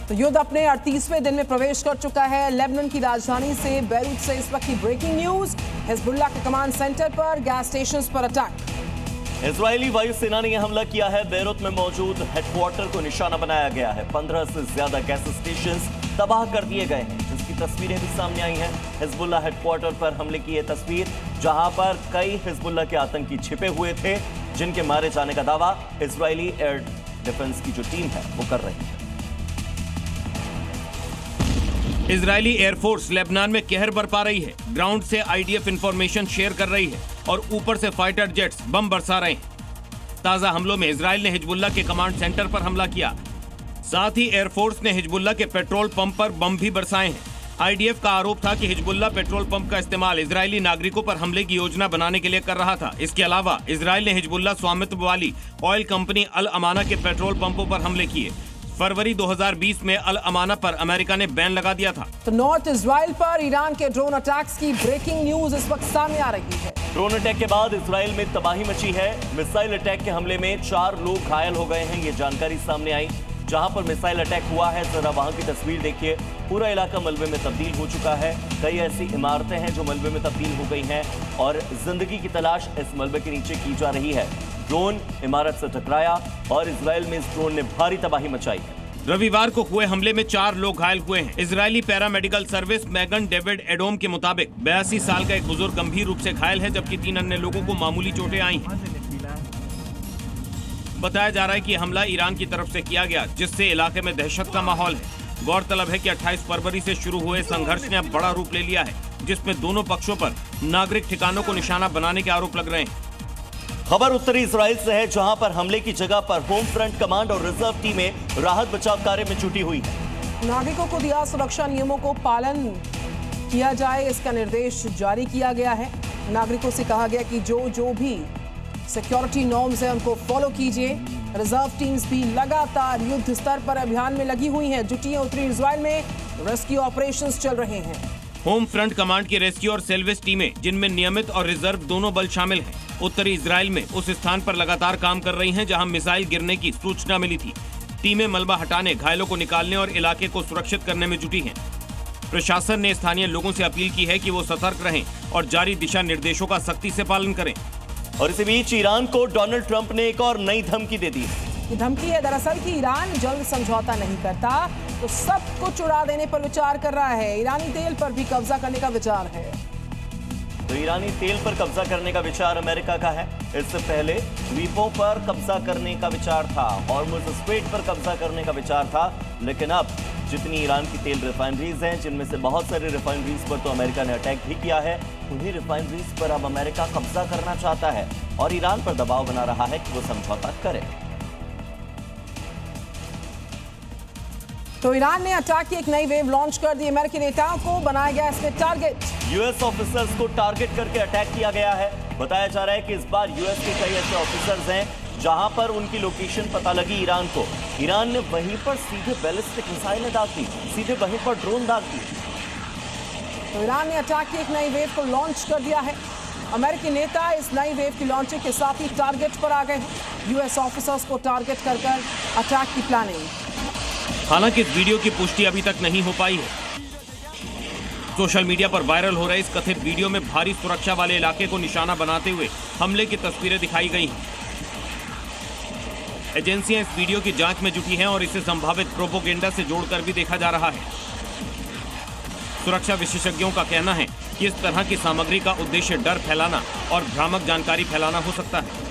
तो युद्ध अपने 38वें दिन में प्रवेश कर चुका है। लेबनान की राजधानी से बैरूत से इस वक्त की ब्रेकिंग न्यूज। हिजबुल्लाह के कमांड सेंटर पर, गैस स्टेशंस पर अटैक। इजरायली वायुसेना ने यह हमला किया है। बैरूत में मौजूद हेडक्वार्टर को निशाना बनाया गया है। 15 से ज्यादा गैस स्टेशंस तबाह कर दिए गए हैं, जिसकी तस्वीरें भी सामने आई हैं। हिजबुल्लाह हेडक्वार्टर पर हमले की यह तस्वीर, जहां पर कई हिजबुल्लाह के आतंकी छिपे हुए थे, जिनके मारे जाने का दावा इजरायली एयर डिफेंस की जो टीम है वो कर रही है। इजरायली एयरफोर्स लेबनान में कहर बरपा रही है। ग्राउंड से आईडीएफ इंफॉर्मेशन शेयर कर रही है और ऊपर से फाइटर जेट्स बम बरसा रहे हैं। ताजा हमलों में इजराइल ने हिजबुल्लाह के कमांड सेंटर पर हमला किया। साथ ही एयरफोर्स ने हिजबुल्लाह के पेट्रोल पंप पर बम भी बरसाए हैं। आईडीएफ का आरोप था कि हिजबुल्लाह पेट्रोल पंप का इस्तेमाल इजरायली नागरिकों पर हमले की योजना बनाने के लिए कर रहा था। इसके अलावा इजराइल ने हिजबुल्लाह स्वामित्व वाली ऑयल कंपनी अल अमाना के पेट्रोल पंपों पर हमले किए। फरवरी 2020 में अल अमाना पर अमेरिका ने बैन लगा दिया था। तो नॉर्थ इजराइल पर ईरान के ड्रोन अटैक्स की ब्रेकिंग न्यूज इस वक्त सामने आ रही है। ड्रोन अटैक के बाद इजराइल में तबाही मची है। मिसाइल अटैक के हमले में 4 लोग घायल हो गए हैं, ये जानकारी सामने आई। जहां पर मिसाइल अटैक हुआ है, जरा वहां की तस्वीर देखिए। पूरा इलाका मलबे में तब्दील हो चुका है। कई ऐसी इमारतें हैं जो मलबे में तब्दील हो गई हैं और जिंदगी की तलाश इस मलबे के नीचे की जा रही है। ड्रोन इमारत से टकराया और इजराइल में इस ड्रोन ने भारी तबाही मचाई है। रविवार को हुए हमले में 4 लोग घायल हुए हैं। Israeli paramedical service Magen David Adom के मुताबिक 82 साल का एक बुजुर्ग गंभीर रूप से घायल है, जबकि 3 अन्य लोगों को मामूली चोटें आई हैं। बताया जा रहा है कि हमला ईरान की तरफ से किया गया, जिससे इलाके में दहशत का माहौल है। गौरतलब है कि 28 फरवरी से शुरू हुए संघर्ष ने अब बड़ा रूप ले लिया है, जिसमें दोनों पक्षों पर नागरिक ठिकानों को निशाना बनाने के आरोप लग रहे हैं। खबर उत्तरी इजराइल से है, जहां पर हमले की जगह पर होम फ्रंट कमांड और रिजर्व टीमें राहत बचाव कार्य में जुटी हुई है। नागरिकों को दिया सुरक्षा नियमों को पालन किया जाए, इसका निर्देश जारी किया गया है। नागरिकों से कहा गया कि जो भी सिक्योरिटी नॉर्म्स है उनको फॉलो कीजिए। रिजर्व टीम्स भी लगातार युद्ध स्तर पर अभियान में लगी हुई हैं, जुटी हैं। उत्तरी इजराइल में रेस्क्यू ऑपरेशंस चल रहे हैं। होम फ्रंट कमांड की रेस्क्यू और सेल्वेज टीमें, जिनमें नियमित और रिजर्व दोनों बल शामिल हैं, उत्तरी इजराइल में उस स्थान पर लगातार काम कर रही हैं जहां मिसाइल गिरने की सूचना मिली थी। टीमें मलबा हटाने, घायलों को निकालने और इलाके को सुरक्षित करने में जुटी हैं। प्रशासन ने स्थानीय लोगों से अपील की है कि वो सतर्क रहें और जारी दिशा निर्देशों का सख्ती से पालन करें। और इसी बीच ईरान को डोनाल्ड ट्रंप ने एक और नई धमकी दे दी है। ये धमकी है दरअसल कि ईरान जल्द समझौता नहीं करता तो सब कुछ उड़ा देने पर विचार कर रहा है। ईरानी तेल पर भी कब्जा करने का विचार है। तो ईरानी तेल पर कब्जा करने का विचार अमेरिका का है। इससे पहले द्वीपों पर कब्जा करने का विचार था, हॉर्मुज़ स्ट्रेट पर कब्जा करने का विचार था, लेकिन अब जितनी ईरान की तेल रिफाइनरीज हैं, जिनमें से बहुत सारी रिफाइनरीज पर तो अमेरिका ने अटैक भी किया है, उन्हीं रिफाइनरीज पर अब अमेरिका कब्जा करना चाहता है और ईरान पर दबाव बना रहा है कि वो समझौता करे। तो ईरान ने अटैक की एक नई वेव लॉन्च कर दी। अमेरिकी नेताओं को बनाया गया इसमें टारगेट। यूएस ऑफिसर्स को टारगेट करके अटैक किया गया है। बताया जा रहा है कि इस बार यूएस के कई ऐसे ऑफिसर्स हैं जहां पर उनकी लोकेशन पता लगी ईरान को। ईरान ने वहीं पर सीधे बैलिस्टिक मिसाइलें दाग दी, सीधे वहीं पर ड्रोन दाग दी। तो ईरान ने अटैक की एक नई वेव को लॉन्च कर दिया है। अमेरिकी नेता इस नई वेव की लॉन्चिंग के साथ ही टारगेट पर आ गए हैं। यूएस ऑफिसर्स को टारगेट कर अटैक की प्लानिंग। हालांकि इस वीडियो की पुष्टि अभी तक नहीं हो पाई है। सोशल मीडिया पर वायरल हो रहे इस कथित वीडियो में भारी सुरक्षा वाले इलाके को निशाना बनाते हुए हमले की तस्वीरें दिखाई गई हैं। एजेंसियां इस वीडियो की जांच में जुटी हैं और इसे संभावित प्रोपोगेंडा से जोड़कर भी देखा जा रहा है। सुरक्षा विशेषज्ञों का कहना है कि इस तरह की सामग्री का उद्देश्य डर फैलाना और भ्रामक जानकारी फैलाना हो सकता है।